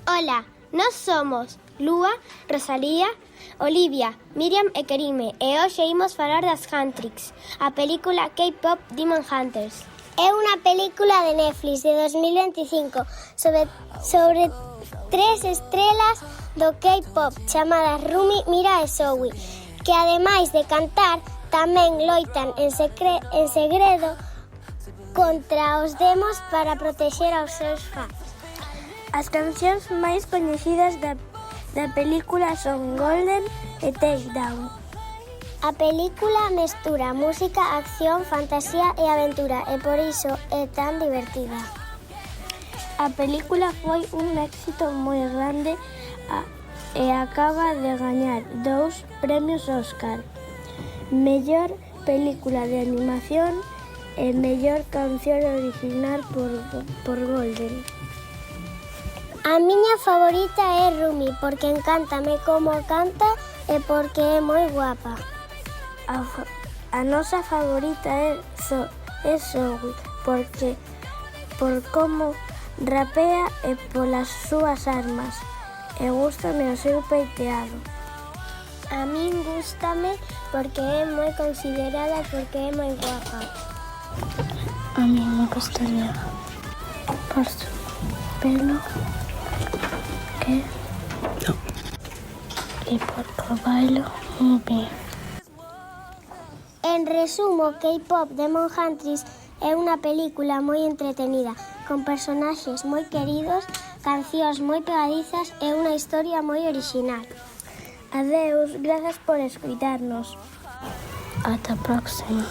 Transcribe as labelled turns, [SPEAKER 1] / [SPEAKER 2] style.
[SPEAKER 1] Ola, nós somos Lúa, Rosalía, Olivia, Miriam e Kerime e hoxe imos falar das Huntrix, a película K-pop Demon Hunters. É unha película de Netflix de 2025 sobre tres estrelas do K-pop chamadas Rumi, Mira e Zoe, que ademais de cantar tamén loitan en segredo contra os demos para protexer aos seus fans. As cancións máis coñecidas da película son Golden e Takedown. A película mestura música, acción, fantasía e aventura e por iso é tan divertida. A película foi un éxito moi grande e acaba de gañar 2 premios Óscar: mellor película de animación e mellor canción original por Golden. A miña favorita é Rumi, porque encántame como canta e porque é moi guapa. A nosa favorita é Zoe, por como rapea e polas súas armas. E gústame o seu peiteado. A min gústame porque é moi considerada, porque é moi guapa.
[SPEAKER 2] A mí me gustaría por su pelo que
[SPEAKER 3] no.
[SPEAKER 2] Y porque bailo muy bien.
[SPEAKER 1] En resumo, K-pop Demon Hunters é unha película moi entretenida, con personaxes moi queridos, cancións moi pegadizas e unha historia moi orixinal. Adeus, grazas por escoitarnos.
[SPEAKER 2] Hasta a próxima.